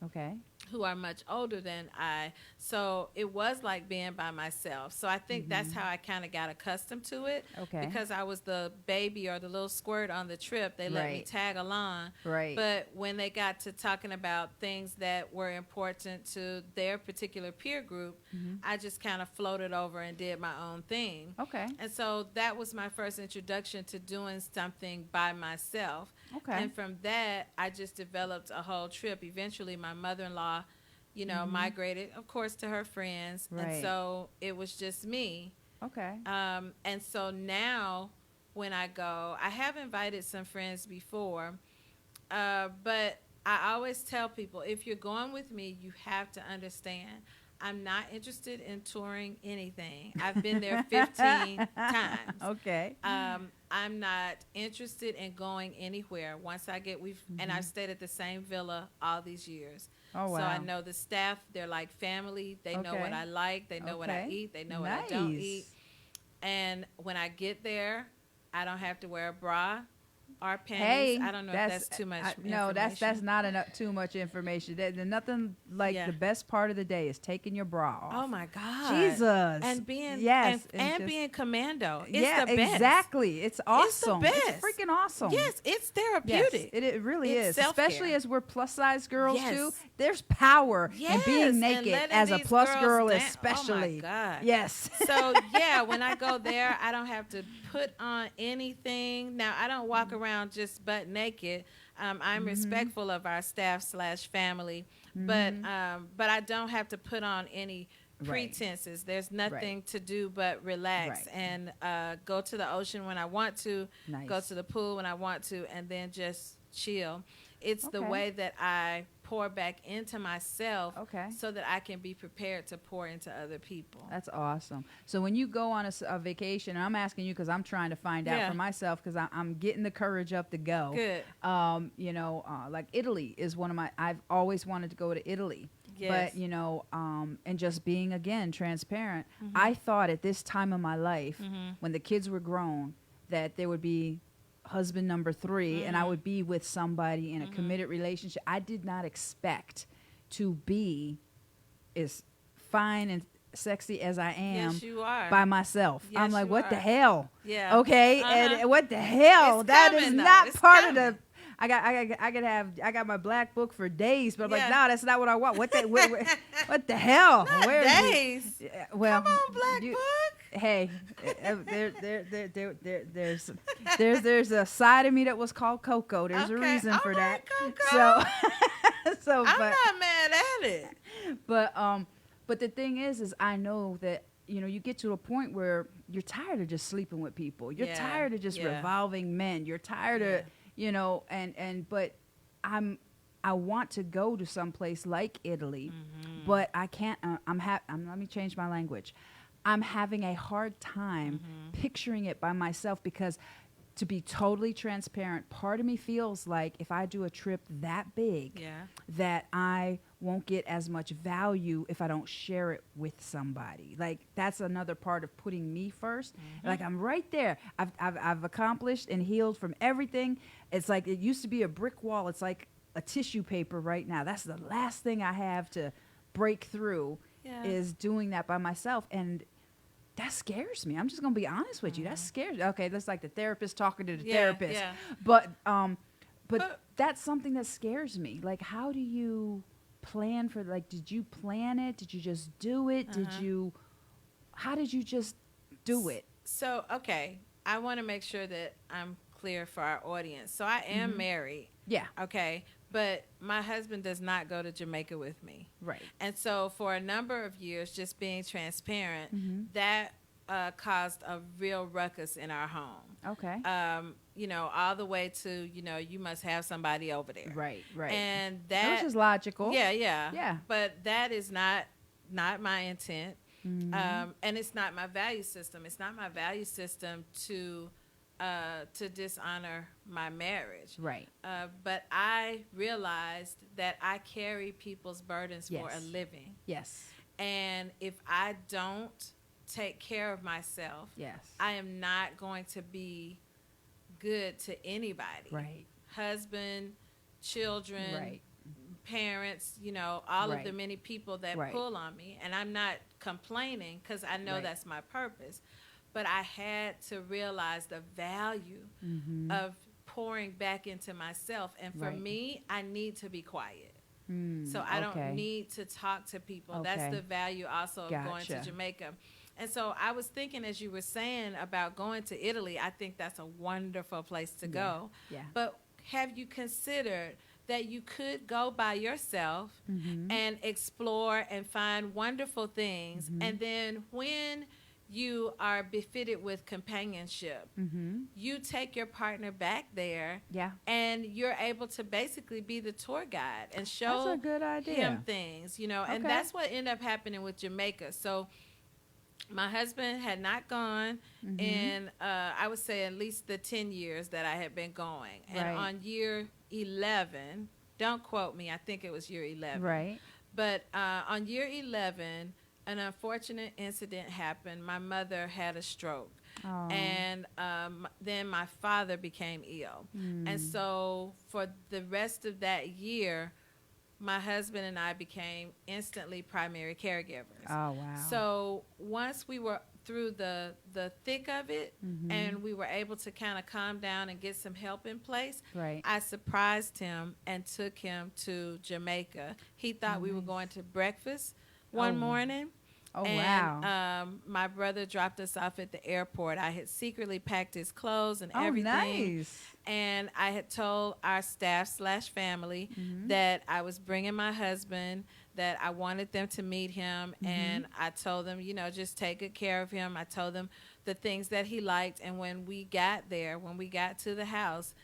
Who are much older than I. So it was like being by myself. So I think that's how I kind of got accustomed to it. Because I was the baby or the little squirt on the trip. They let me tag along. But when they got to talking about things that were important to their particular peer group, I just kind of floated over and did my own thing. And so that was my first introduction to doing something by myself. And from that, I just developed a whole trip. Eventually, my mother-in-law, you know, migrated, of course, to her friends. And so it was just me. And so now when I go, I have invited some friends before, but I always tell people, if you're going with me, you have to understand I'm not interested in touring anything. I've been there 15 times. I'm not interested in going anywhere. Once I get, and I've stayed at the same villa all these years. Oh, wow. So I know the staff, they're like family. They know what I like. They know what I eat. They know what I don't eat. And when I get there, I don't have to wear a bra. our panties. Hey, I don't know if that's too much no, that's information. not enough, too much information. There's nothing like the best part of the day is taking your bra off. Oh my God, Jesus, and being yes, and just, being commando. It's yeah, the best. exactly. It's awesome. It's the best. It's freaking awesome. Yes, it's Yes, therapeutic. it really It's is. self-care. Especially as we're plus size girls Yes. too. There's power in Yes, being and naked letting as a these plus girls girl, down. especially. Oh my God. Yes. So yeah, when I go there, I don't have to put on anything. Now I don't walk around just butt naked. I'm respectful of our staff / family, but I don't have to put on any pretenses. There's nothing to do but relax and go to the ocean when I want to, go to the pool when I want to, and then just chill. It's the way that I pour back into myself so that I can be prepared to pour into other people. That's awesome. So when you go on a vacation, and I'm asking you because I'm trying to find out for myself because I'm getting the courage up to go. Good. You know, like Italy is one of my, I've always wanted to go to Italy. Yes. But, you know, and just being, again, transparent, I thought at this time of my life, when the kids were grown, that there would be husband number 3 and I would be with somebody in a committed relationship. I did not expect to be as fine and sexy as I am Yes, you are. by myself. Yes, I'm like, you what the are. hell? Yeah. Okay. And what the hell? It's That coming, is though. not It's part coming. of the. I got my black book for days, but I'm like, Yeah. no, that's not what I want. What the what the hell? Not Where is it? days. Yeah, well, Come on, Black Book. Hey, there's a side of me that was called Coco. There's a Okay. reason All for right, that. Coco. So I'm but not mad at it. but the thing is I know that, you know, you get to a point where you're tired of just sleeping with people. You're Yeah, tired of just yeah. revolving men. You're tired of, you know, but I want to go to some place like Italy, but I can't. Let me change my language. I'm having a hard time picturing it by myself because, to be totally transparent, part of me feels like if I do a trip that big, that I won't get as much value if I don't share it with somebody. Like, that's another part of putting me first. Like, I'm right there. I've accomplished and healed from everything. It's like it used to be a brick wall. It's like a tissue paper right now. That's the last thing I have to break through is doing that by myself. And that scares me. I'm just going to be honest with you. That scares me. Okay, that's like the therapist talking to the therapist. Yeah. But that's something that scares me. Like, how do you plan for, like, did you plan it? Did you just do it? How did you just do it? So, okay, I want to make sure that I'm clear for our audience. So I am married. Yeah. Okay. But my husband does not go to Jamaica with me. Right. And so for a number of years, just being transparent, that caused a real ruckus in our home. Okay. You know, all the way to, you know, you must have somebody over there. Right, right. And that, which is logical. Yeah. But that is not my intent. And it's not my value system. It's not my value system to dishonor my marriage. Right. But I realized that I carry people's burdens for a living. Yes. And if I don't take care of myself, I am not going to be good to anybody. Right. Husband, children, Right. parents, you know, all of the many people that pull on me. And I'm not complaining because I know that's my purpose. But I had to realize the value of pouring back into myself. And for me, I need to be quiet. So I don't need to talk to people. That's the value also of going to Jamaica. And so I was thinking, as you were saying about going to Italy, I think that's a wonderful place to go. Yeah. But have you considered that you could go by yourself and explore and find wonderful things, and then when you are befitted with companionship, you take your partner back there, and you're able to basically be the tour guide and show That's a good idea. him things, you know, and that's what ended up happening with Jamaica. So my husband had not gone in, I would say, at least the 10 years that I had been going. And on year 11, don't quote me, I think it was year 11. Right. But on year 11, an unfortunate incident happened. My mother had a stroke. Oh. And then my father became ill. And so for the rest of that year, my husband and I became instantly primary caregivers. Oh, wow. So once we were through the thick of it, and we were able to kind of calm down and get some help in place, Right. I surprised him and took him to Jamaica. He thought we were going to breakfast one morning. Oh, and, wow. My brother dropped us off at the airport. I had secretly packed his clothes and Oh, everything. nice. And I had told our staff/family that I was bringing my husband, that I wanted them to meet him. And I told them, just take good care of him. I told them the things that he liked. And when we got to the house,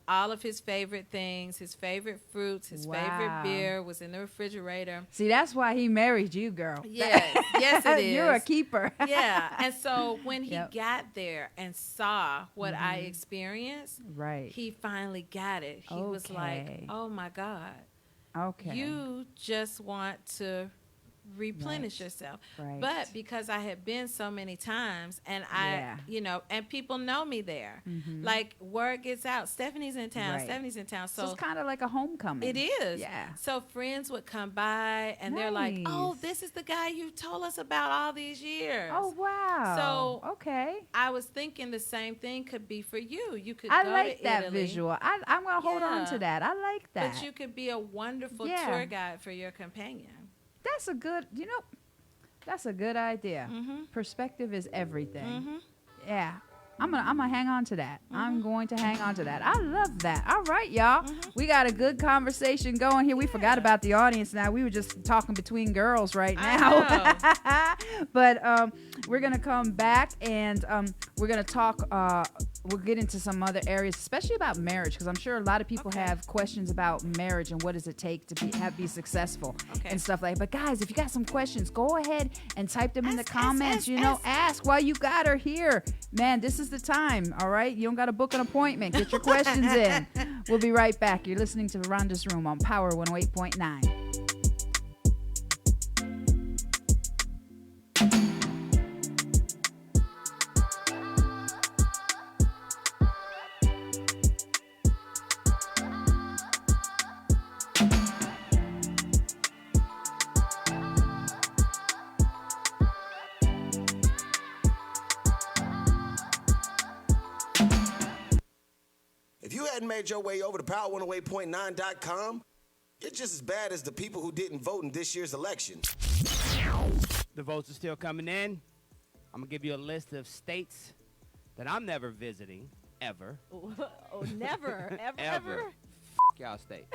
all of his favorite things, his favorite fruits, his favorite beer was in the refrigerator. See, that's why he married you, girl. Yes, it is. You're a keeper. Yeah. And so when he got there and saw what I experienced, right, he finally got it. He was like, oh my God. Okay. You just want to replenish yourself. Right. But because I had been so many times and and people know me there, like word gets out, Stefanie's in town, Right. Stefanie's in town. So it's kind of like a homecoming. It is. Yeah. So friends would come by and they're like, oh, this is the guy you told us about all these years. Oh, wow. So okay. I was thinking the same thing could be for you. You could I go like to that Italy. visual. I'm going to hold on to that. I like that. But you could be a wonderful tour guide for your companion. That's a good, that's a good idea. Perspective is everything. Yeah. I'm gonna hang on to that. I'm going to hang on to that. I love that. All right, y'all. We got a good conversation going here. We forgot about the audience now. We were just talking between girls right now. But we're gonna come back and we're gonna talk. We'll get into some other areas, especially about marriage, because I'm sure a lot of people have questions about marriage and what does it take to be successful and stuff like that. But guys, if you got some questions, go ahead and type them in the comments. Ask while you got her here. Man, this is the time, all right? You don't got to book an appointment. Get your questions in. We'll be right back. You're listening to Rhonda's Room on Power 108.9. If you hadn't made your way over to power108.9.com, you're just as bad as the people who didn't vote in this year's election. The votes are still coming in. I'm going to give you a list of states that I'm never visiting, ever. Oh, never, ever? F*** y'all state.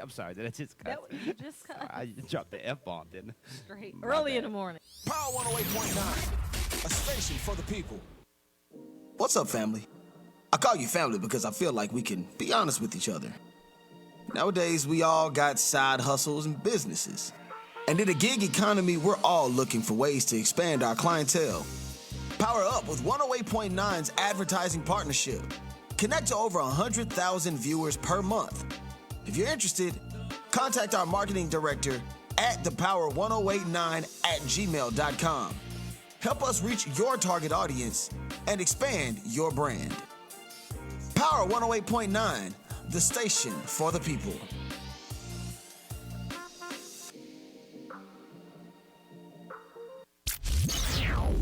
I'm sorry, did I just cut? You just cut. I dropped the F-bomb, didn't I? Straight. Early in the morning. Power 108.9, a station for the people. What's up, family? I call you family because I feel like we can be honest with each other. Nowadays, we all got side hustles and businesses. And in the gig economy, we're all looking for ways to expand our clientele. Power up with 108.9's advertising partnership. Connect to over 100,000 viewers per month. If you're interested, contact our marketing director at thepower1089@gmail.com. Help us reach your target audience and expand your brand. Power 108.9, the station for the people.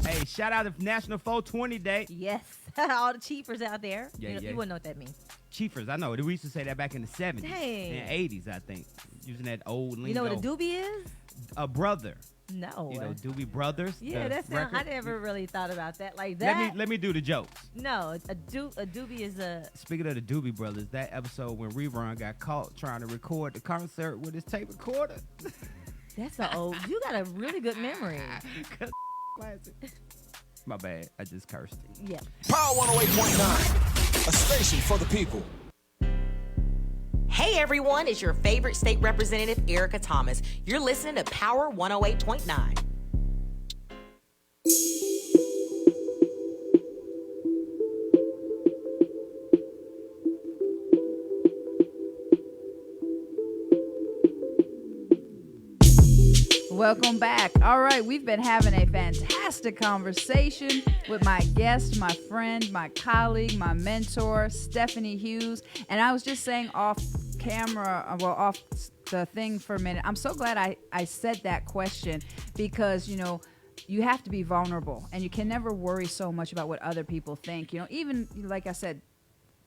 Hey, shout out to National 420 Day. Yes. All the cheapers out there. Yeah, you yeah. wouldn't know what that means. Chiefers, I know. We used to say that back in the 70s Dang. and 80s, I think. Using that old lingo. You know what a doobie is? A brother. No. You know, Doobie Brothers. Yeah, the that's not, I record. never really thought about that like that. Let me do the jokes. No, a doobie is a... Speaking of the Doobie Brothers, that episode when Rerun got caught trying to record the concert with his tape recorder. That's a old... You got a really good memory. Classic. My bad. I just cursed. Yeah. Power 108.9, a station for the people. Hey everyone, it's your favorite state representative, Erica Thomas. You're listening to Power 108.9. Welcome back. All right, we've been having a fantastic conversation with my guest, my friend, my colleague, my mentor, Stefanie Hughes. And I was just saying off camera, off the thing for a minute, I'm so glad I said that question because, you have to be vulnerable and you can never worry so much about what other people think. Even like I said,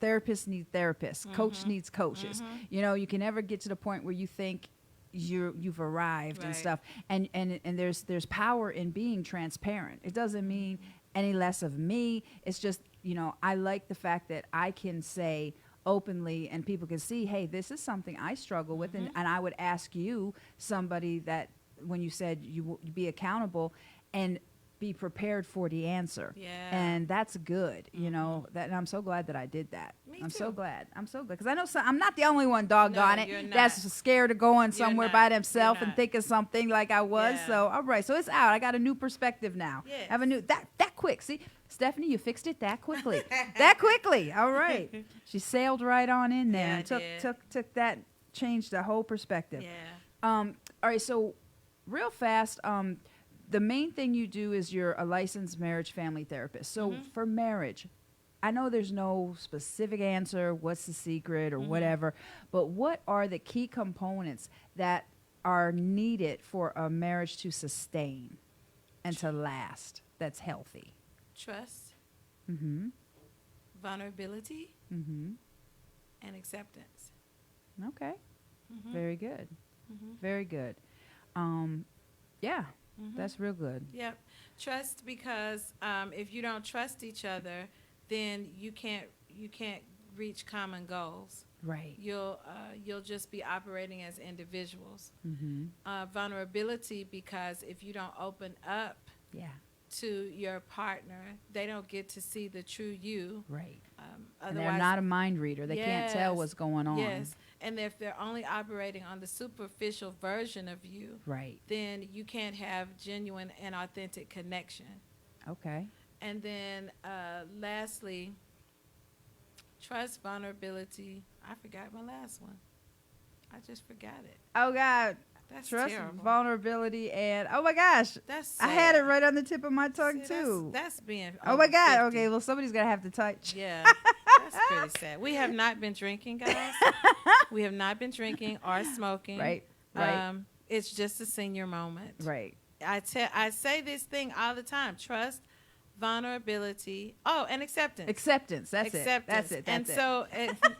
therapists need therapists, coach needs coaches. You can never get to the point where you think you've arrived and stuff. And there's power in being transparent. It doesn't mean any less of me. It's just, I like the fact that I can say openly and people can see, hey, this is something I struggle with. And I would ask you, somebody that when you said you would be accountable and be prepared for the answer. Yeah. And that's good, and I'm so glad that I did that. I'm so glad. Because I know I'm not the only one, doggone it, that's scared of going somewhere by themselves and thinking something like I was. Yeah. So, all right. So it's out. I got a new perspective now. Yes. I have a new, that quick. See, Stefanie, you fixed it that quickly. That quickly. All right. She sailed right on in there and took that, changed the whole perspective. Yeah. All right. So real fast, the main thing you do is you're a licensed marriage family therapist. So for marriage, I know there's no specific answer, what's the secret or whatever, but what are the key components that are needed for a marriage to sustain and to last that's healthy? Trust, vulnerability, and acceptance. Okay. Very good. Very good. Yeah. That's real good. Yep. Trust, because if you don't trust each other, then you can't reach common goals. Right. You'll just be operating as individuals. Vulnerability, because if you don't open up to your partner, they don't get to see the true you. Right. And they're not a mind reader. They can't tell what's going on. Yes. And if they're only operating on the superficial version of you, then you can't have genuine and authentic connection. Okay. And then lastly, trust, vulnerability. I forgot my last one. I just forgot it. Oh, God. That's trust, terrible. Vulnerability, and oh my gosh, that's sad. I had it right on the tip of my tongue too. That's being. Oh my God. 50. Okay, well somebody's gonna have to touch. Yeah, that's pretty sad. We have not been drinking, guys. We have not been drinking or smoking. Right. It's just a senior moment. Right. I say this thing all the time: trust, vulnerability, and acceptance. Acceptance. That's it. That's it. And so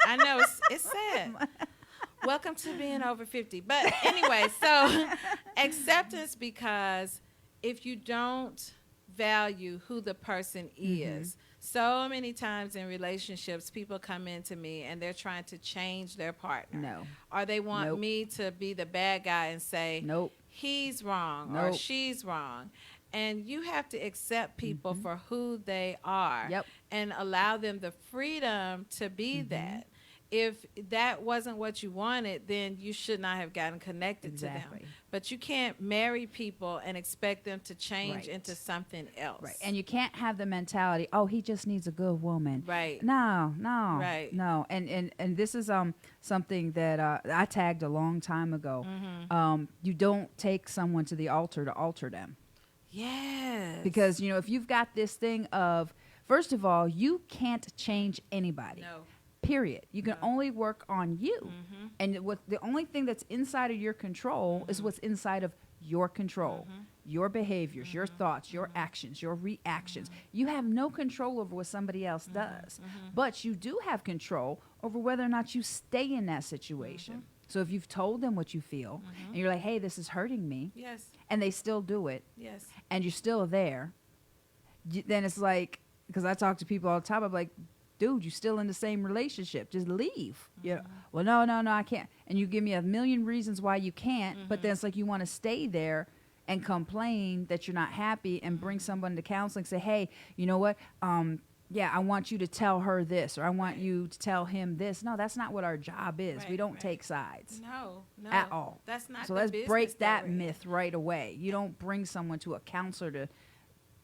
I know it's sad. Welcome to being over 50. But anyway, so acceptance, because if you don't value who the person is, so many times in relationships, people come into me and they're trying to change their partner. No. Or they want me to be the bad guy and say, he's wrong or she's wrong. And you have to accept people for who they are and allow them the freedom to be that. If that wasn't what you wanted, then you should not have gotten connected to them. But you can't marry people and expect them to change into something else. Right. And you can't have the mentality, oh, he just needs a good woman. Right. No. Right. No. And this is something that I tagged a long time ago. You don't take someone to the altar to alter them. Yes. Because, if you've got this thing of, first of all, you can't change anybody. No. Period. You can only work on you. And the only thing that's inside of your control is what's inside of your control. Your behaviors, your thoughts, your actions, your reactions. You have no control over what somebody else does. But you do have control over whether or not you stay in that situation. So if you've told them what you feel and you're like, hey, this is hurting me. Yes. And they still do it. Yes. And you're still there. Then it's like, because I talk to people all the time, I'm like, dude, you're still in the same relationship. Just leave. Yeah. Well, no, I can't. And you give me a million reasons why you can't, but then it's like you want to stay there and complain that you're not happy and bring someone to counseling, say, hey, you know what? I want you to tell her this, or I want you to tell him this. No, that's not what our job is. We don't take sides. No. At all. That's not so the let's business break that we're in. myth right away. You don't bring someone to a counselor to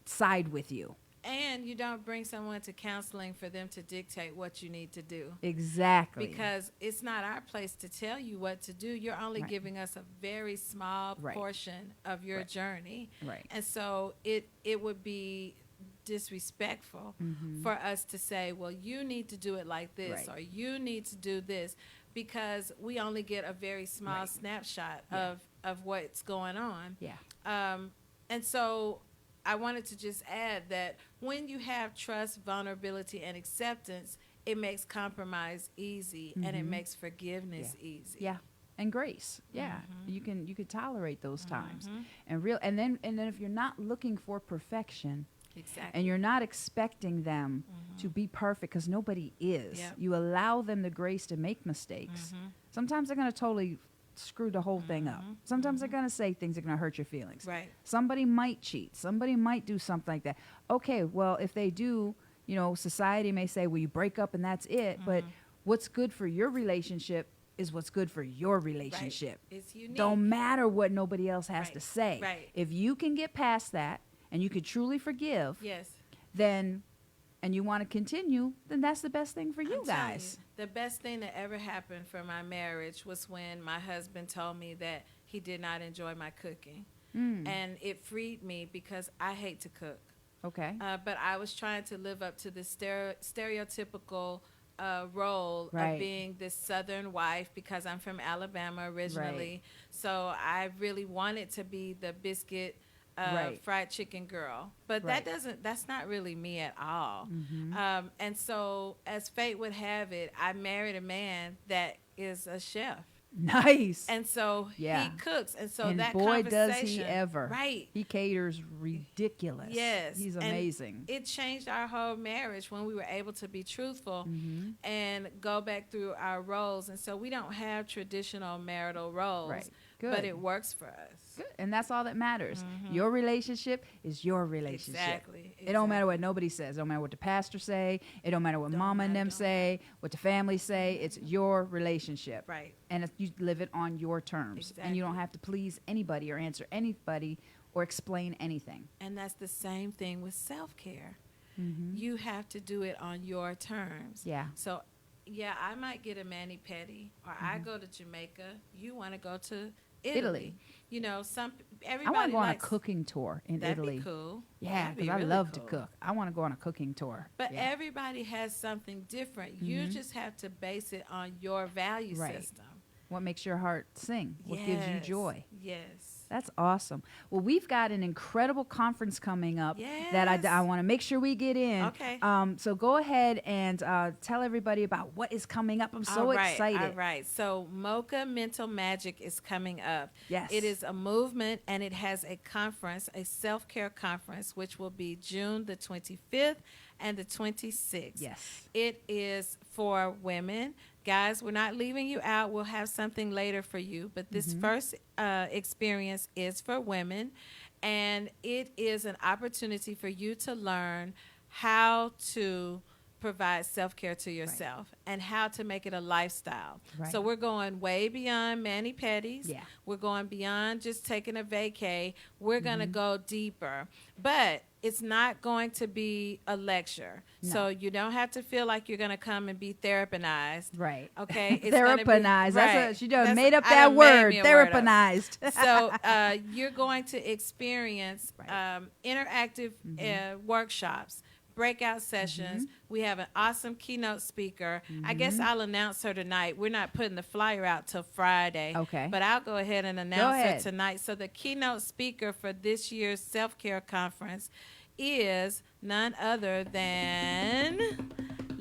side with you. And you don't bring someone to counseling for them to dictate what you need to do. Exactly. Because it's not our place to tell you what to do. You're only giving us a very small portion of your journey. Right. And so it would be disrespectful for us to say, well, you need to do it like this or you need to do this, because we only get a very small snapshot of what's going on. Yeah. And so I wanted to just add that when you have trust, vulnerability, and acceptance, it makes compromise easy and it makes forgiveness easy. Yeah. And grace. Yeah. You can tolerate those times. And then if you're not looking for perfection, and you're not expecting them to be perfect, because nobody is. Yep. You allow them the grace to make mistakes. Sometimes they're going to totally screw the whole thing up. Sometimes they're going to say things that are going to hurt your feelings. Right. Somebody might cheat. Somebody might do something like that. Okay, well, if they do, society may say, well, you break up and that's it. But what's good for your relationship is what's good for your relationship. Right. It's unique. Don't matter what nobody else has to say. Right. If you can get past that and you can truly forgive, yes, then, and you want to continue, then that's the best thing for you I'm telling guys. you, the best thing that ever happened for my marriage was when my husband told me that he did not enjoy my cooking. And it freed me because I hate to cook. Okay. But I was trying to live up to the stereotypical role Right. of being this Southern wife, because I'm from Alabama originally. Right. So I really wanted to be the biscuit fried chicken girl. But Right. that's not really me at all. And so as fate would have it, I married a man that is a chef. Nice. And so he cooks. And so and that boy, conversation. does he ever. Right. He caters ridiculous. Yes. He's And amazing. it changed our whole marriage when we were able to be truthful and go back through our roles. And so we don't have traditional marital roles, Right. but Good. it works for us. Good. And that's all that matters. Your relationship is your relationship. Exactly. It don't matter what nobody says. It don't matter what the pastor say. It don't matter what mama and them say, what the family say. It's your relationship. Right. And you live it on your terms. And you don't have to please anybody or answer anybody or explain anything. And that's the same thing with self-care. You have to do it on your terms. Yeah. So, yeah, I might get a mani-pedi, or I go to Jamaica. You want to go to Italy. You know, everybody I want to go on a likes, cooking tour in that'd Italy. Be cool. Yeah, That'd because be I really love cool. to cook. I want to go on a cooking tour. But yeah. everybody has something different. You just have to base it on your value system. What makes your heart sing? What gives you joy? Yes. That's awesome. Well, we've got an incredible conference coming up that I want to make sure we get in. Okay. So go ahead and tell everybody about what is coming up. I'm so excited. All right. So Mocha Mental Magic is coming up. Yes. It is a movement, and it has a conference, a self-care conference, which will be June the 25th and the 26th. Yes. It is for women. Guys, we're not leaving you out. We'll have something later for you. But this first experience is for women, and it is an opportunity for you to learn how to provide self-care to yourself and how to make it a lifestyle. Right. So we're going way beyond mani-pedis. Yeah. We're going beyond just taking a vacay. We're going to go deeper. But it's not going to be a lecture. No. So you don't have to feel like you're going to come and be therapized. Right. Okay? It's gonna be- Therapized. right. She done That's- made up I that done made word. me a word up. Therapized. So you're going to experience interactive workshops, breakout sessions. We have an awesome keynote speaker. I guess I'll announce her tonight. We're not putting the flyer out till Friday. Okay. But I'll go ahead and announce her tonight. So the keynote speaker for this year's self-care conference is none other than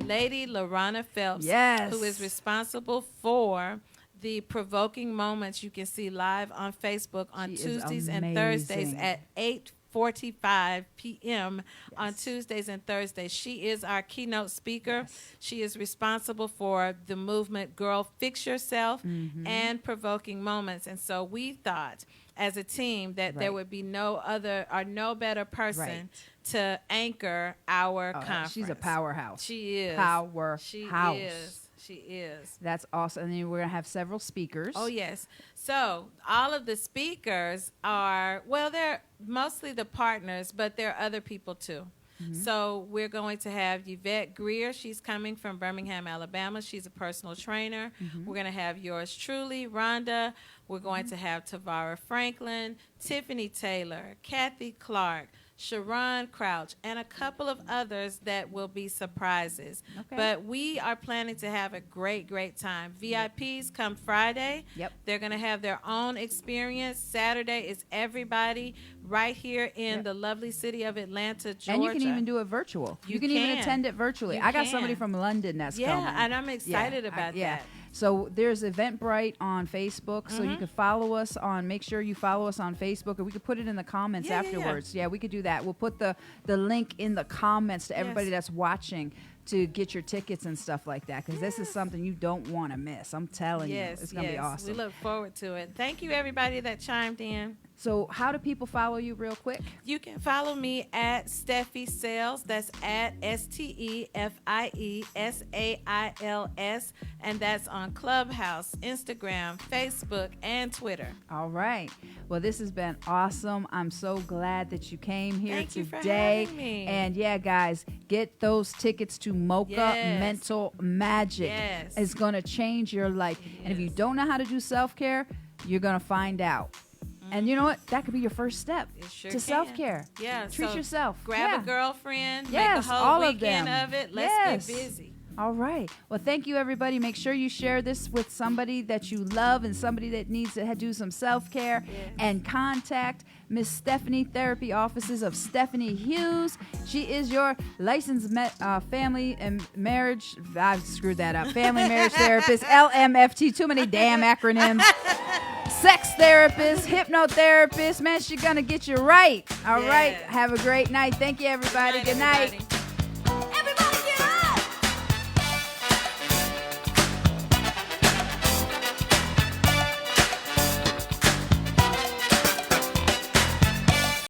Lady LaRonna Phelps, who is responsible for the Provoking Moments you can see live on Facebook on Tuesdays and Thursdays at 8:45 p.m. on Tuesdays and Thursdays. She is our keynote speaker. She is responsible for the movement Girl Fix Yourself and Provoking Moments. And so we thought as a team that there would be no other or no better person to anchor our conference. She's a powerhouse. She is. Powerhouse. She is. She is. That's awesome. And then we're going to have several speakers. Oh, yes. So all of the speakers are, well, they're mostly the partners, but there are other people too. So we're going to have Yvette Greer. She's coming from Birmingham, Alabama. She's a personal trainer. We're going to have yours truly, Rhonda. We're going to have Tavara Franklin, Tiffany Taylor, Kathy Clark, Sharon Crouch, and a couple of others that will be surprises. Okay. But we are planning to have a great, great time. VIPs come Friday. Yep. They're going to have their own experience. Saturday is everybody right here in the lovely city of Atlanta, Georgia. And you can even do it virtual. You can even attend it virtually. I got somebody from London that's coming. Yeah, and I'm excited about that. So there's Eventbrite on Facebook, so you can follow us on. Make sure you follow us on Facebook, or we could put it in the comments afterwards. Yeah, we could do that. We'll put the link in the comments to everybody that's watching to get your tickets and stuff like that, because this is something you don't want to miss. I'm telling you, it's going to be awesome. We look forward to it. Thank you, everybody that chimed in. So how do people follow you real quick? You can follow me at Steffi Sales. That's at STEFIESAILS. And that's on Clubhouse, Instagram, Facebook, and Twitter. All right. Well, this has been awesome. I'm so glad that you came here Thank today. you for having me. And yeah, guys, get those tickets to Mocha Mental Magic. It's going to change your life. And if you don't know how to do self-care, you're going to find out. And you know what? That could be your first step to self-care. Yeah. Treat so yourself. Grab a girlfriend. Yes, make a whole all weekend of them. of it. Let's get busy. All right. Well, thank you, everybody. Make sure you share this with somebody that you love and somebody that needs to do some self-care. And contact Miss Stefanie Therapy Offices of Stefanie Hughes. She is your licensed family and marriage. I screwed that up. Family marriage therapist. LMFT. Too many damn acronyms. Sex therapist, hypnotherapist. Man, she's going to get you right. All right. Have a great night. Thank you, everybody. Good night.